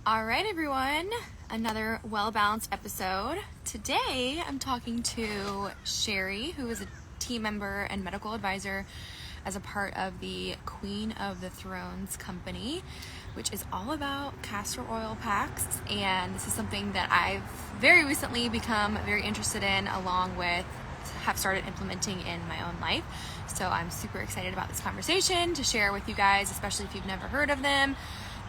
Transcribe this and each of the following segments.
All right, everyone, another well-balanced episode. Today, I'm talking to Sherry, who is a team member and medical advisor as a part of the Queen of the Thrones company, which is all about castor oil packs. And this is something that I've very recently become very interested in, along with have started implementing in my own life. So I'm super excited about this conversation to share with you guys, especially if you've never heard of them,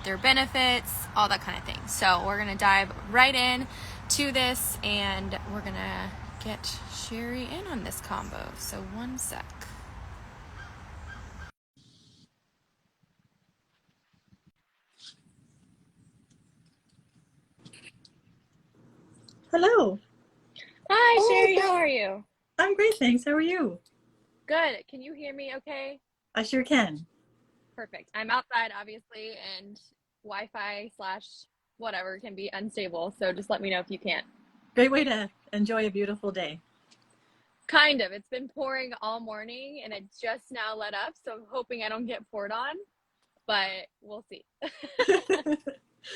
their benefits, all that kind of thing. So we're going to dive right in to this, and we're going to get Sherry in on this combo. So one sec. Hello. Hi, Oh, Sherry. How are you? I'm great, thanks. How are you? Good. Can you hear me okay? I sure can. Perfect. I'm outside, obviously, and Wi-Fi slash whatever can be unstable. So just let me know if you can't. Great way to enjoy a beautiful day. Kind of. It's been pouring all morning and it just now let up. So I'm hoping I don't get poured on, but we'll see.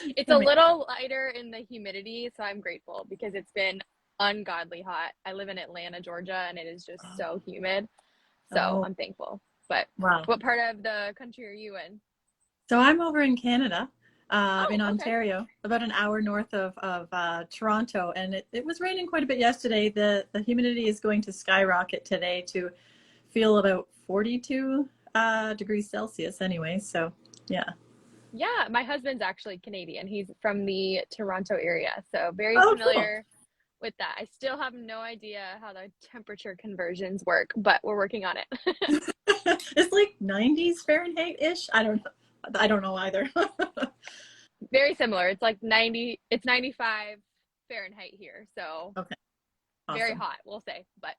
It's a Amazing. little lighter in the humidity, so I'm grateful because it's been ungodly hot. I live in Atlanta, Georgia, and it is just so humid. So Oh, I'm thankful. But wow. what part of the country are you in? So I'm over in Canada, in Oh, okay. Ontario, about an hour north of Toronto, and it was raining quite a bit yesterday. The humidity is going to skyrocket today to feel about 42 degrees Celsius anyway. So, yeah. Yeah, my husband's actually Canadian. He's from the Toronto area, so very Oh, cool. familiar with that. I still have no idea how the temperature conversions work, but we're working on it. It's like 90s Fahrenheit-ish. I don't know either. Very similar. It's like 90, it's 95 Fahrenheit here. So Okay, very awesome. hot, we'll say. But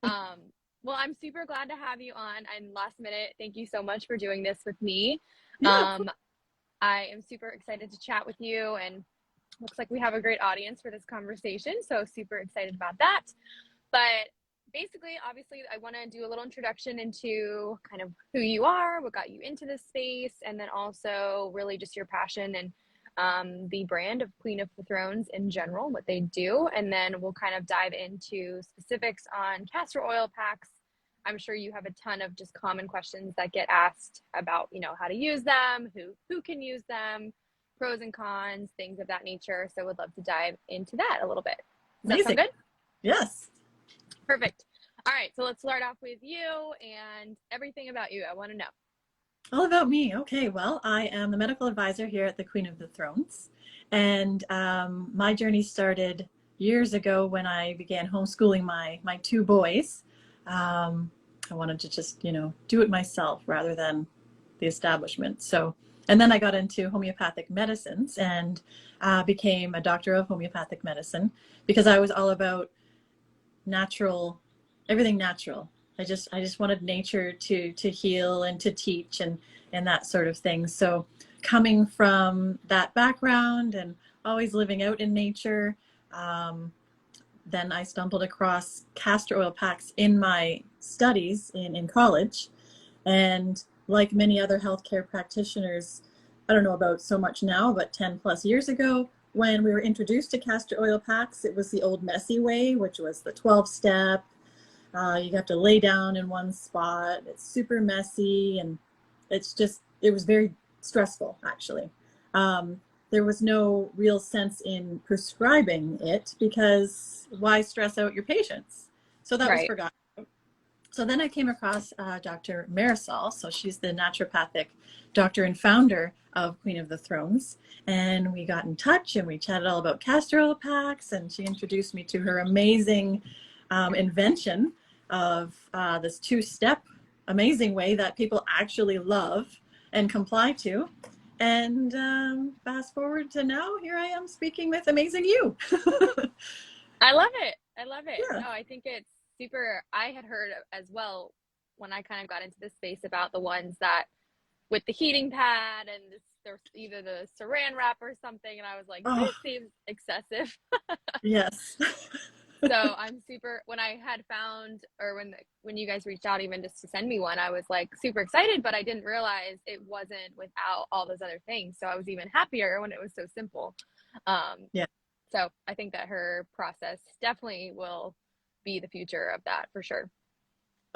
um, well, I'm super glad to have you on. And last minute, thank you so much for doing this with me. Yeah, of Um, I am super excited to chat with you, and looks like we have a great audience for this conversation. So super excited about that. But basically, obviously, I want to do a little introduction into kind of who you are, what got you into this space, and then also really just your passion and the brand of Queen of the Thrones in general, what they do. And then we'll kind of dive into specifics on castor oil packs. I'm sure you have a ton of just common questions that get asked about, how to use them, who can use them, pros and cons, things of that nature. So would love to dive into that a little bit. Does that sound amazing. good? Yes. Perfect. All right, so let's start off with you and everything about you. I want to know. All about me. Okay, well, I am the medical advisor here at the Queen of the Thrones. And my journey started years ago when I began homeschooling my two boys. Um, I wanted to just, do it myself rather than the establishment. So, and then I got into homeopathic medicines and became a doctor of homeopathic medicine because I was all about natural, everything natural. I just wanted nature to heal and to teach and that sort of thing. So coming from that background and always living out in nature, um, then I stumbled across castor oil packs in my studies in college. And like many other healthcare practitioners, I don't know about so much now, but 10 plus years ago, when we were introduced to castor oil packs, it was the old messy way, which was the 12 step. You have to lay down in one spot. It's super messy, and it was very stressful, actually. There was no real sense in prescribing it because why stress out your patients? So that was Right. forgotten. So then I came across Dr. Marisol. So she's the naturopathic doctor and founder of Queen of the Thrones. And we got in touch and we chatted all about castor oil packs. And she introduced me to her amazing invention of this two-step amazing way that people actually love and comply to. And fast forward to now, here I am speaking with amazing you. I love it. I love it. Yeah. No, I think it's super. I had heard as well when I kind of got into this space about the ones that with the heating pad and this, there's either the saran wrap or something. And I was like, Oh, this seems excessive. yes. So I'm super, when I had found, or when you guys reached out even just to send me one, I was like super excited, but I didn't realize it wasn't without all those other things. So I was even happier when it was so simple. Um, Yeah. so I think that her process definitely will be the future of that for sure.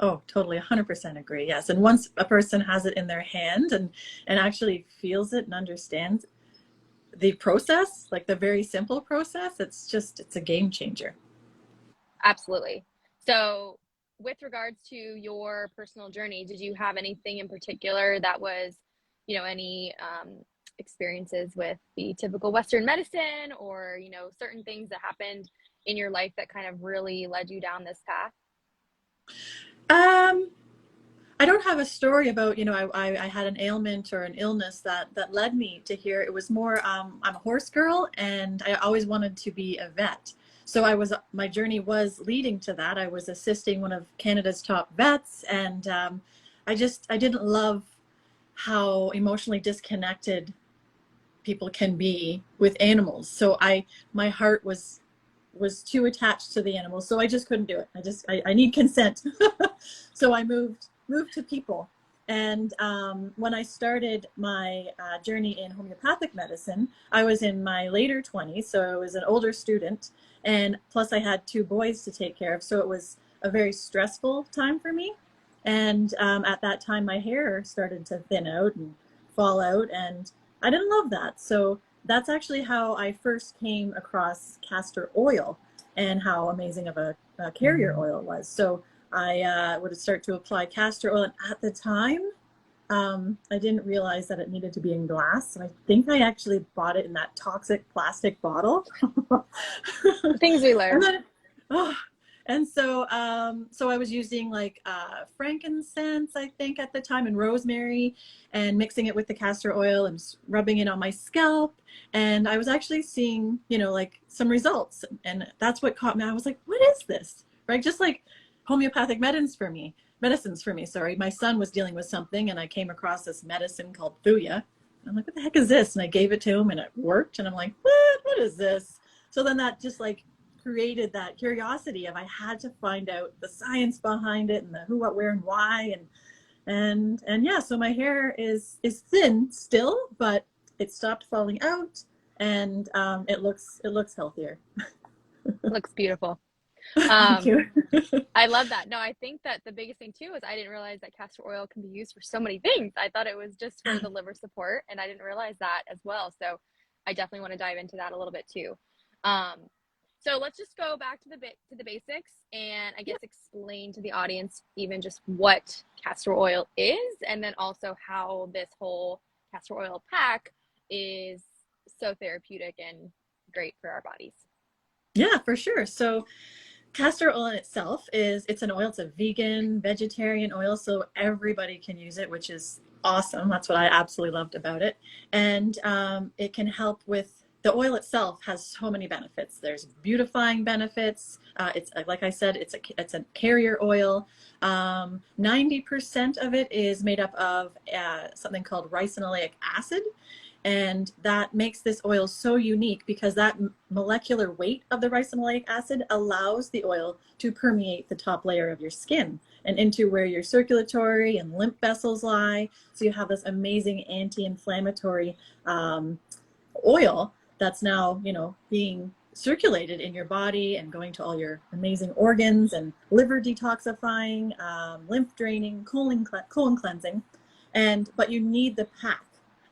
Oh, totally, 100% agree. Yes. And once a person has it in their hand and actually feels it and understands the process, like the very simple process, it's a game changer. Absolutely. So, with regards to your personal journey, did you have anything in particular that was, any experiences with the typical Western medicine or, certain things that happened in your life that kind of really led you down this path? Um, I don't have a story about, I had an ailment or an illness that led me to here. It was more, I'm a horse girl and I always wanted to be a vet. So my journey was leading to that. I was assisting one of Canada's top vets, and I didn't love how emotionally disconnected people can be with animals. So my heart was too attached to the animals, so I just couldn't do it. I need consent. So I moved to people. And when I started my journey in homeopathic medicine, I was in my later 20s, so I was an older student, and plus I had two boys to take care of, so it was a very stressful time for me. And at that time, my hair started to thin out and fall out, and I didn't love that. So that's actually how I first came across castor oil and how amazing of a carrier oil it was. So I would start to apply castor oil, and at the time, I didn't realize that it needed to be in glass. So I think I actually bought it in that toxic plastic bottle. The things we And learn. then, oh, and so I was using like frankincense, I think at the time, and rosemary, and mixing it with the castor oil and rubbing it on my scalp. And I was actually seeing, like some results. And that's what caught me. I was like, what is this? Right? Just like homeopathic medicines for me, sorry. My son was dealing with something, and I came across this medicine called Thuya. I'm like, what the heck is this? And I gave it to him and it worked. And I'm like, what is this? So then that just like created that curiosity of I had to find out the science behind it and the who, what, where, and why. And yeah, so my hair is thin still, but it stopped falling out, and it looks healthier. Looks beautiful. Thank Um, you. I love that. No, I think that the biggest thing too is I didn't realize that castor oil can be used for so many things. I thought it was just for the liver support, and I didn't realize that as well. So I definitely want to dive into that a little bit too. Um, so let's just go back to the basics and I guess explain to the audience even just what castor oil is, and then also how this whole castor oil pack is so therapeutic and great for our bodies. Yeah, for sure. So castor oil in itself it's an oil. It's a vegan, vegetarian oil, so everybody can use it, which is awesome. That's what I absolutely loved about it. And it can help with the oil itself has so many benefits. There's beautifying benefits. It's like I said, it's a carrier oil. 90% of it is made up of something called ricinoleic acid, and that makes this oil so unique because that molecular weight of the ricinoleic acid allows the oil to permeate the top layer of your skin and into where your circulatory and lymph vessels lie. So you have this amazing anti-inflammatory oil that's now, being circulated in your body and going to all your amazing organs and liver detoxifying, lymph draining, colon cleansing. But you need the pack.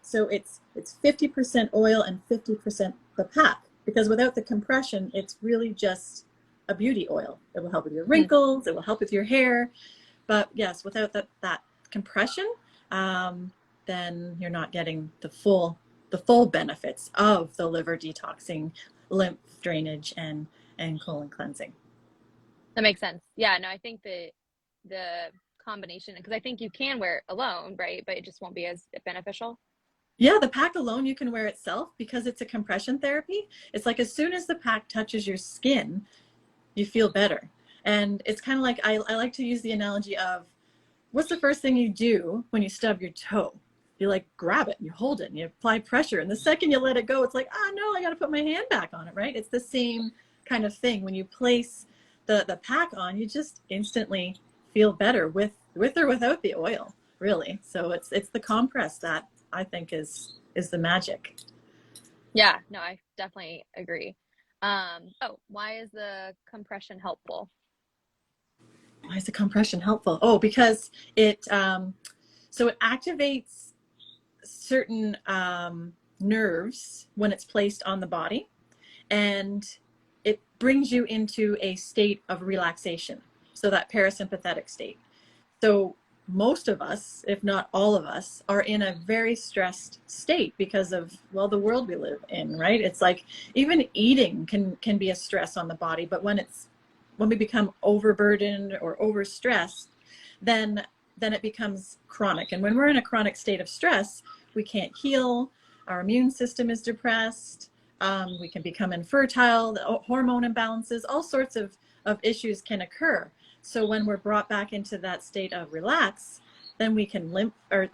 So it's 50% oil and 50% the pack, because without the compression, it's really just a beauty oil. It will help with your wrinkles, it will help with your hair. But yes, without that compression, then you're not getting the full benefits of the liver detoxing, lymph drainage, and colon cleansing. That makes sense. Yeah, no, I think the combination, because I think you can wear it alone, right? But it just won't be as beneficial. Yeah, the pack alone you can wear itself because it's a compression therapy. It's like as soon as the pack touches your skin, you feel better. And it's kind of like I like to use the analogy of what's the first thing you do when you stub your toe? You like grab it, you hold it, and you apply pressure. And the second you let it go, it's like, oh no, I got to put my hand back on it, right? It's the same kind of thing. When you place the pack on, you just instantly feel better with or without the oil, really. So it's the compress that I think is the magic. Yeah, no, I definitely agree. Oh, why is the compression helpful? Why is the compression helpful? Oh, because it activates certain nerves when it's placed on the body, and it brings you into a state of relaxation. So that parasympathetic state. So most of us, if not all of us, are in a very stressed state because of, well, the world we live in, right? It's like even eating can be a stress on the body, but when we become overburdened or overstressed, then it becomes chronic. And when we're in a chronic state of stress, we can't heal. Our immune system is depressed. We can become infertile, hormone imbalances, all sorts of issues can occur. So when we're brought back into that state of relax, then we can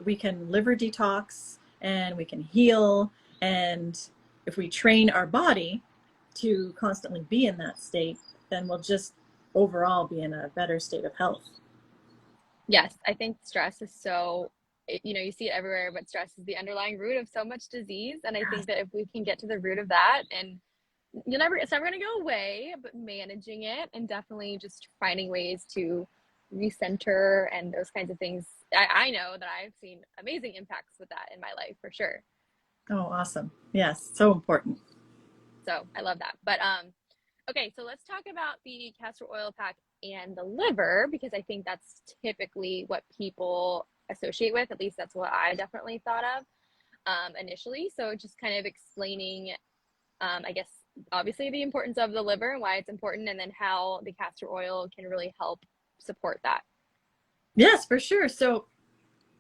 we can liver detox and we can heal. And if we train our body to constantly be in that state, then we'll just overall be in a better state of health. Yes, I think stress is you see it everywhere, but stress is the underlying root of so much disease. And I think that if we can get to the root of that, and it's never going to go away, but managing it and definitely just finding ways to recenter and those kinds of things. I know that I've seen amazing impacts with that in my life for sure. Oh, awesome. Yes, so important. So I love that. But okay, so let's talk about the castor oil pack and the liver, because I think that's typically what people associate with. At least that's what I definitely thought of initially. So just kind of explaining, I guess, obviously the importance of the liver and why it's important, and then how the castor oil can really help support that. Yes, for sure. So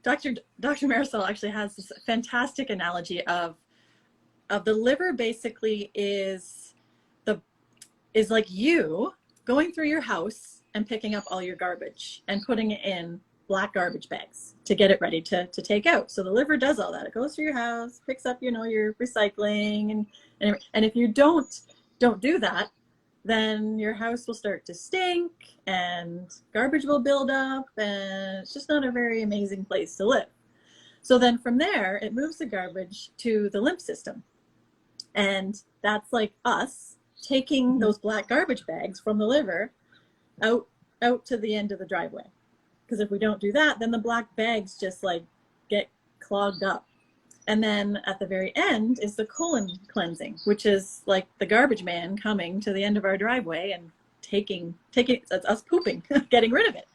Dr. Marisol actually has this fantastic analogy of the liver basically the is like you going through your house and picking up all your garbage and putting it in black garbage bags to get it ready to take out. So the liver does all that. It goes through your house, picks up, your recycling, and if you don't do that, then your house will start to stink and garbage will build up, and it's just not a very amazing place to live. So then from there, it moves the garbage to the lymph system. And that's like us taking those black garbage bags from the liver out to the end of the driveway. Because if we don't do that, then the black bags just like get clogged up. And then at the very end is the colon cleansing, which is like the garbage man coming to the end of our driveway and taking that's us pooping, getting rid of it.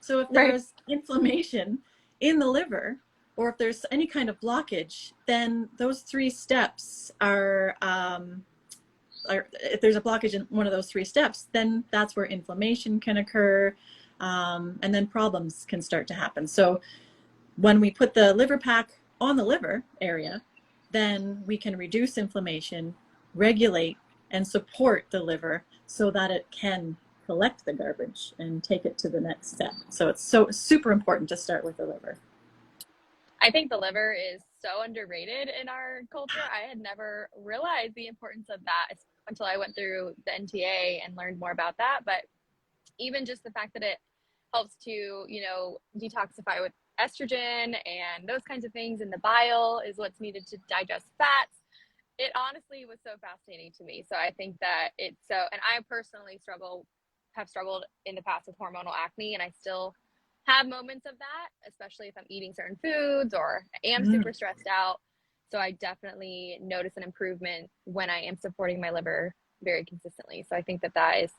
So if Right. there's inflammation in the liver, or if there's any kind of blockage, then those three steps if there's a blockage in one of those three steps, then that's where inflammation can occur, and then problems can start to happen. So when we put the liver pack on the liver area, then we can reduce inflammation, regulate and support the liver so that it can collect the garbage and take it to the next step. So it's so super important to start with the liver. I think the liver is so underrated in our culture. I had never realized the importance of that until I went through the NTA and learned more about that. But even just the fact that it helps to, detoxify with estrogen and those kinds of things, and the bile is what's needed to digest fats. It honestly was so fascinating to me. So I think that and I personally have struggled in the past with hormonal acne, and I still have moments of that, especially if I'm eating certain foods or am super stressed out. So I definitely notice an improvement when I am supporting my liver very consistently. So I think that is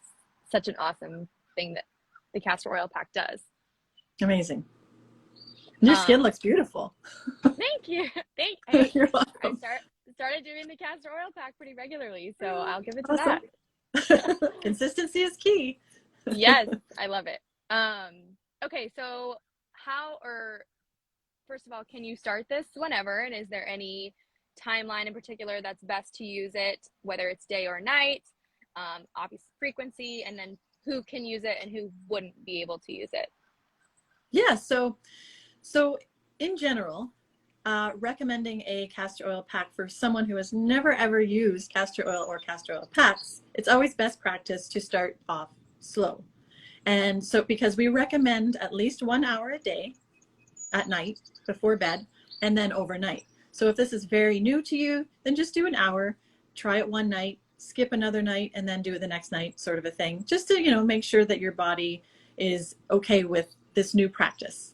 such an awesome thing that the castor oil pack does. Amazing. Your skin looks beautiful. Thank you. Hey, You're welcome. I started doing the castor oil pack pretty regularly, so I'll give it to Awesome. that. Consistency is key. Yes, I love it. Okay, so first of all, can you start this whenever? And is there any timeline in particular that's best to use it, whether it's day or night, obvious frequency, and then who can use it and who wouldn't be able to use it? Yeah, so in general, recommending a castor oil pack for someone who has never ever used castor oil or castor oil packs, it's always best practice to start off slow. And so, because we recommend at least 1 hour a day at night before bed and then overnight. So if this is very new to you, then just do an hour, try it one night, skip another night, and then do it the next night, sort of a thing, just to, make sure that your body is okay with this new practice.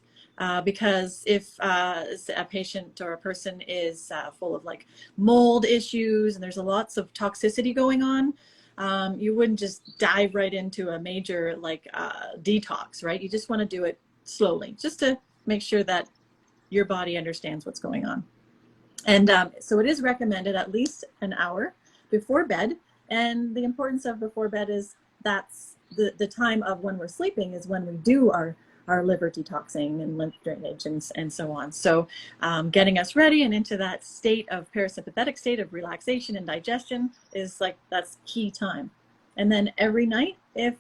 Because if a patient or a person is full of like mold issues and there's lots of toxicity going on, you wouldn't just dive right into a major detox, right? You just want to do it slowly, just to make sure that your body understands what's going on. And so it is recommended at least an hour before bed. And the importance of before bed is that's the time of when we're sleeping is when we do our liver detoxing and lymph drainage and so on. So getting us ready and into that state of parasympathetic state of relaxation and digestion is that's key time. And then every night, if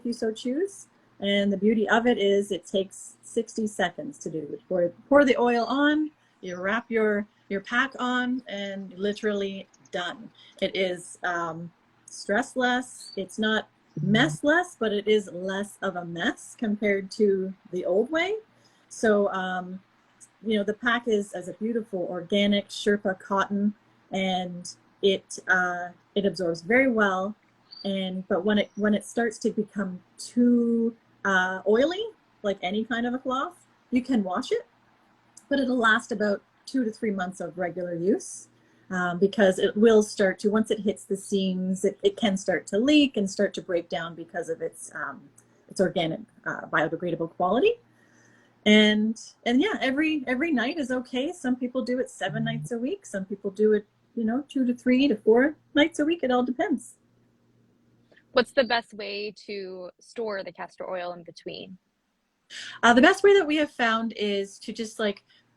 you so choose, and the beauty of it is it takes 60 seconds to do. Pour the oil on, you wrap your pack on, and literally done. It is stressless. It's not messless, but it is less of a mess compared to the old way. So, the pack is as a beautiful organic Sherpa cotton, and it absorbs very well. But when it starts to become too oily, like any kind of a cloth, you can wash it, but it'll last about 2 to 3 months of regular use, because it will start to, once it hits the seams, it can start to leak and start to break down because of its organic biodegradable quality. And yeah, every night is okay. Some people do it 7 nights a week. Some people do it 2 to 3 to 4 nights a week. It all depends. What's the best way to store the castor oil in between? The best way that we have found is to just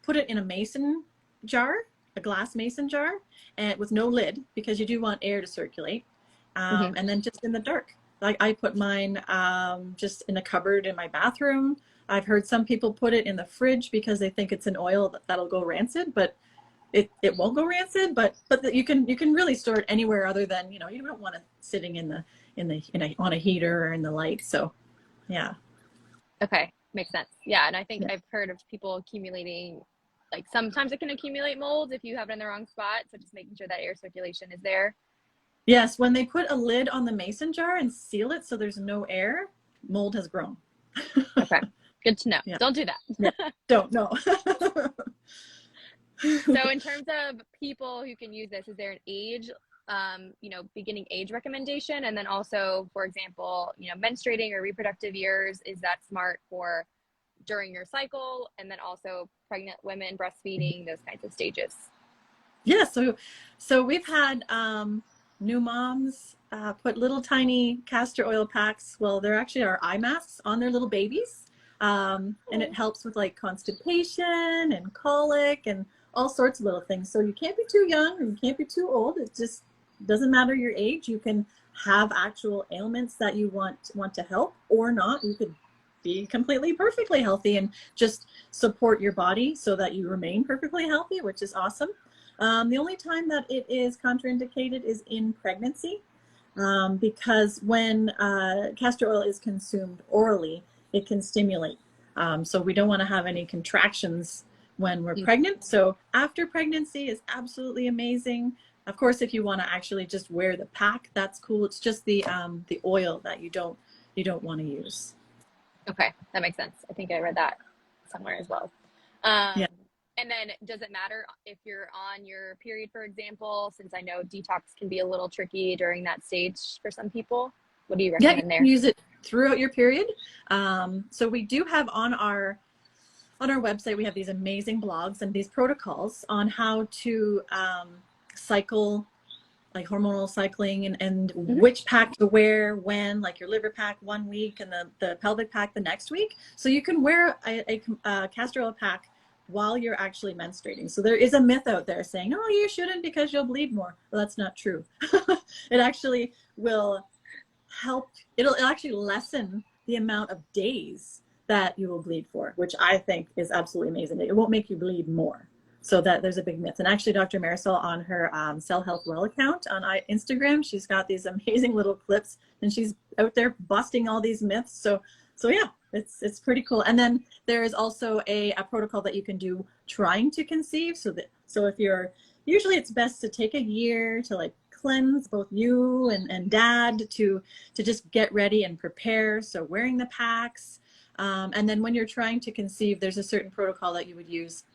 put it in a mason jar, a glass mason jar, and with no lid, because you do want air to circulate. And then just in the dark. I put mine just in a cupboard in my bathroom. I've heard some people put it in the fridge because they think it's an oil that'll go rancid, but it won't go rancid. But you can really store it anywhere other than you don't want it sitting on a heater or in the light. So yeah. Okay, makes sense. Yeah, and I think I've heard of people accumulating, sometimes it can accumulate mold if you have it in the wrong spot. So just making sure that air circulation is there. Yes, when they put a lid on the mason jar and seal it so there's no air, mold has grown. Okay, good to know. Yeah. Don't do that. Yeah. Don't, no. So in terms of people who can use this, is there an age, beginning age recommendation? And then also, for example, menstruating or reproductive years, is that smart for during your cycle? And then also pregnant women, breastfeeding, those kinds of stages. Yeah, so we've had new moms put little tiny castor oil packs. Well, they're actually our eye masks on their little babies. And it helps with constipation and colic and all sorts of little things. So you can't be too young or you can't be too old. It just doesn't matter your age. You can have actual ailments that you want to help or not. You could be completely perfectly healthy and just support your body so that you remain perfectly healthy, which is awesome. The only time that it is contraindicated is in pregnancy, because when castor oil is consumed orally, it can stimulate. So we don't want to have any contractions when we're pregnant. So after pregnancy is absolutely amazing. Of course, if you want to actually just wear the pack, that's cool. It's just the oil that you don't want to use. Okay, that makes sense. I think I read that somewhere as well. Yeah. And then does it matter if you're on your period, for example, since I know detox can be a little tricky during that stage for some people? What do you recommend there? Use it throughout your period. So we do have on our website, we have these amazing blogs and these protocols on how to cycle, like hormonal cycling, and which pack to wear when, like your liver pack 1 week and the pelvic pack the next week. So you can wear a castor oil pack while you're actually menstruating. So there is a myth out there saying, oh, you shouldn't because you'll bleed more. Well, that's not true. It actually will help. It'll actually lessen the amount of days that you will bleed for, which I think is absolutely amazing. It won't make you bleed more. So that there's a big myth. And actually, Dr. Marisol on her Cell Health Well account on Instagram, she's got these amazing little clips, and she's out there busting all these myths. So yeah, it's pretty cool. And then there is also a protocol that you can do trying to conceive. So if you're, usually it's best to take a year to like cleanse both you and dad to just get ready and prepare. So wearing the packs. And then when you're trying to conceive, there's a certain protocol that you would use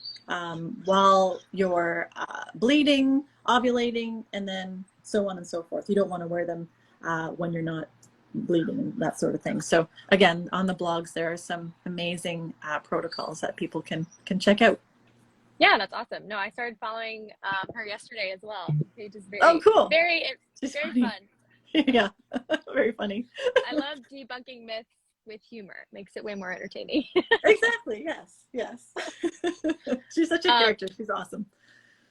while you're bleeding, ovulating, and then so on and so forth. You don't want to wear them when you're not bleeding and that sort of thing. So again, on the blogs, there are some amazing protocols that people can check out. Yeah, that's awesome. No, I started following her yesterday as well. The page is Oh, cool. It's very funny. Fun. Yeah, very funny. I love debunking myths with humor. Makes it way more entertaining. Exactly. Yes. She's such a character. She's awesome.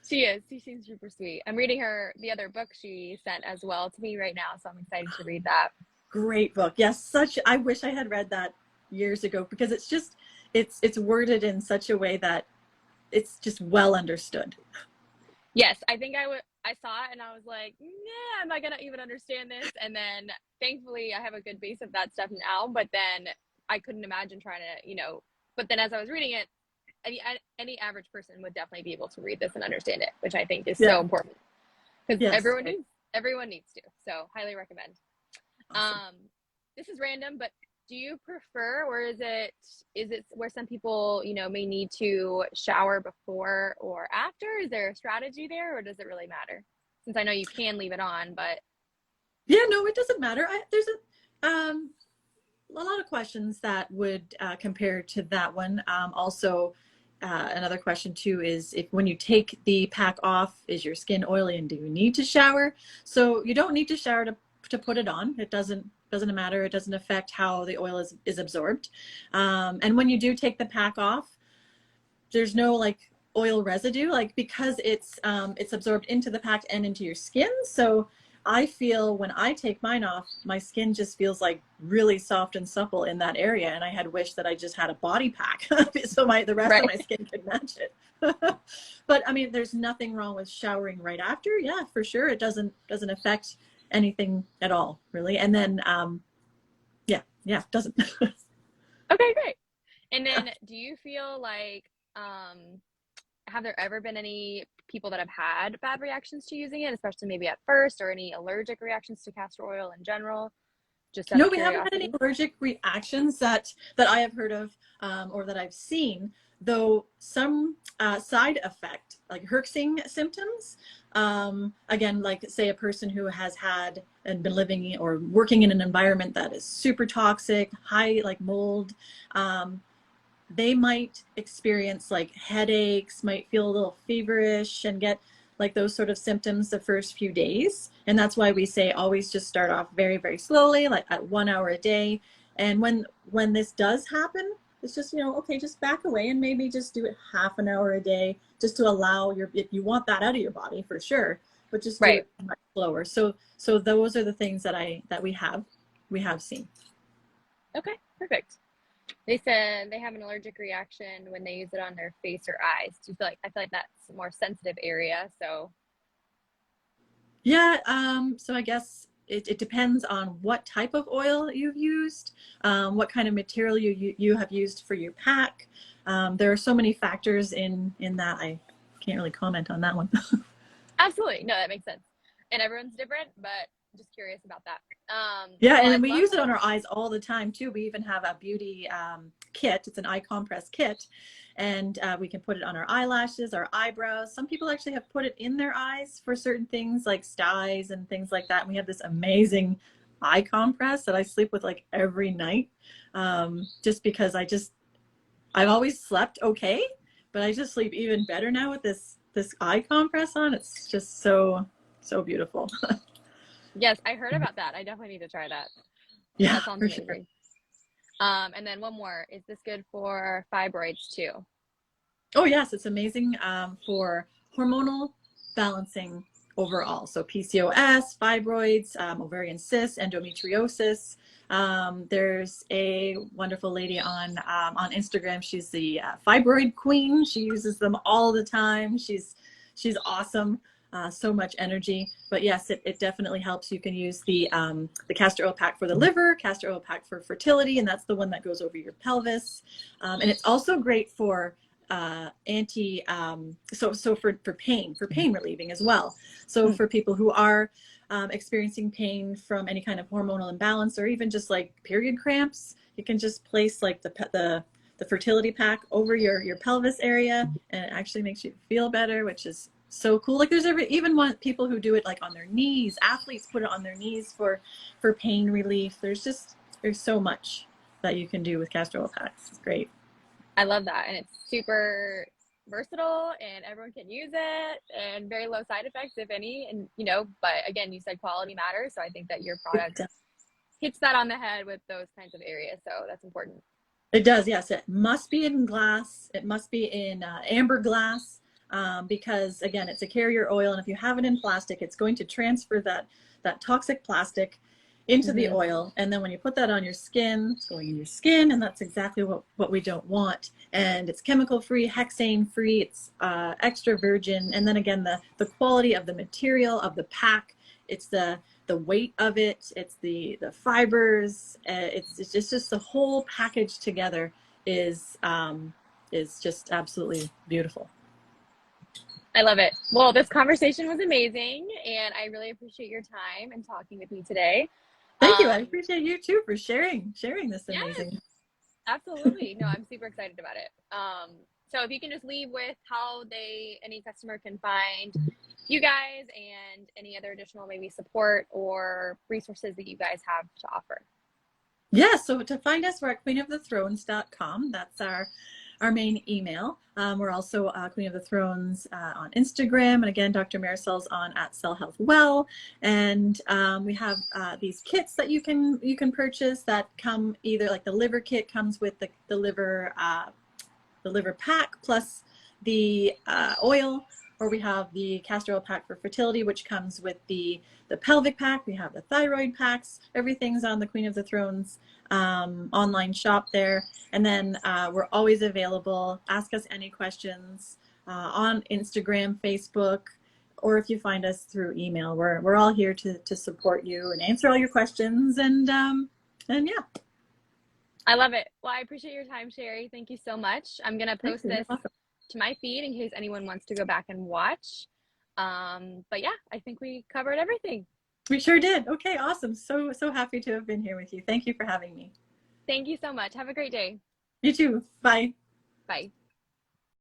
She is. She seems super sweet. I'm reading the other book she sent as well to me right now, so I'm excited to read that. Great book. Yes, I wish I had read that years ago, because it's worded in such a way that it's just well understood. Yes, I think I saw it and I was like, yeah, am I gonna even understand this? And then thankfully I have a good base of that stuff now, but then I couldn't imagine trying to, but then as I was reading it, any average person would definitely be able to read this and understand it, which I think is so important, because everyone needs to. So highly recommend. Awesome. This is random, but do you prefer, or is it where some people, may need to shower before or after? Is there a strategy there, or does it really matter? Since I know you can leave it on, but. Yeah, no, it doesn't matter. There's a lot of questions that would compare to that one. Also, another question too is, if when you take the pack off, is your skin oily and do you need to shower? So you don't need to shower to put it on. It doesn't matter. It doesn't affect how the oil is absorbed. And when you do take the pack off, there's no like oil residue, like, because it's absorbed into the pack and into your skin. So I feel when I take mine off, my skin just feels like really soft and supple in that area. And I had wished that I just had a body pack so the rest of my skin could match it. But I mean, there's nothing wrong with showering right after. Yeah, for sure. It doesn't affect anything at all, really. And then yeah, it doesn't. Okay, great. And then do you feel like have there ever been any people that have had bad reactions to using it, especially maybe at first, or any allergic reactions to castor oil in general? No, we haven't had any allergic reactions that I have heard of or that I've seen, though some side effect, like herxing symptoms. Again, like say a person who has had and been living or working in an environment that is super toxic, high like mold, they might experience like headaches, might feel a little feverish, and get like those sort of symptoms the first few days. And that's why we say always just start off very, very slowly, like at 1 hour a day. And when this does happen, it's just, okay, just back away and maybe just do it half an hour a day, just to allow if you want that out of your body for sure, but just do it much slower. So those are the things that we have seen. Okay, perfect. They said they have an allergic reaction when they use it on their face or eyes. I feel like that's a more sensitive area. So yeah, so I guess it depends on what type of oil you've used, what kind of material you have used for your pack. There are so many factors in that. I can't really comment on that one. Absolutely. No, that makes sense. And everyone's different, but just curious about that. Yeah, and we use it on our eyes all the time too. We even have a beauty kit. It's an eye compress kit, and we can put it on our eyelashes, our eyebrows. Some people actually have put it in their eyes for certain things like styes and things like that. And we have this amazing eye compress that I sleep with like every night, just because I've always slept okay, but I just sleep even better now with this eye compress on. It's just so beautiful. Yes, I heard about that. I definitely need to try that. Yeah, that sounds amazing. Sure. And then one more. Is this good for fibroids too? Oh yes, it's amazing for hormonal balancing overall. So PCOS, fibroids, ovarian cysts, endometriosis. There's a wonderful lady on Instagram. She's the fibroid queen. She uses them all the time. She's awesome. So much energy. But yes, it definitely helps. You can use the castor oil pack for the liver, castor oil pack for fertility, and that's the one that goes over your pelvis. And it's also great for for pain relieving as well. So for people who are experiencing pain from any kind of hormonal imbalance, or even just like period cramps, you can just place like the fertility pack over your pelvis area, and it actually makes you feel better, which is so cool. Like there's even people who do it like on their knees. Athletes put it on their knees for pain relief. There's so much that you can do with castor oil packs. It's great. I love that, and it's super versatile, and everyone can use it, and very low side effects, if any. And but again, you said quality matters, so I think that your product hits that on the head with those kinds of areas. So that's important. It does, yes. It must be in glass. It must be in amber glass, because again, it's a carrier oil, and if you have it in plastic, it's going to transfer that toxic plastic into the oil, and then when you put that on your skin, it's going in your skin, and that's exactly what we don't want. And it's chemical free, hexane free, it's extra virgin, and then again, the quality of the material of the pack, it's the weight of it, it's the fibers, it's just the whole package together is just absolutely beautiful. I love it. Well, this conversation was amazing, and I really appreciate your time and talking with me today. Thank you. I appreciate you too for sharing this amazing. Yes, absolutely. No, I'm super excited about it. So if you can just leave with how any customer can find you guys and any other additional maybe support or resources that you guys have to offer. Yeah, so to find us, we're at queenofthethrones.com. That's our main email. We're also Queen of the Thrones on Instagram, and again, Dr. Marisol's on at Cell Health Well. And we have these kits that you can purchase that come either like the liver kit comes with the liver pack plus the oil, or we have the castor oil pack for fertility, which comes with the pelvic pack. We have the thyroid packs. Everything's on the Queen of the Thrones online shop there. And then we're always available. Ask us any questions on Instagram, Facebook, or if you find us through email. We're all here to support you and answer all your questions. And yeah. I love it. Well, I appreciate your time, Sherry. Thank you so much. I'm going to post this to my feed in case anyone wants to go back and watch. But yeah, I think we covered everything. We sure did. Okay, awesome. So happy to have been here with you. Thank you for having me. Thank you so much. Have a great day. You too. Bye. Bye.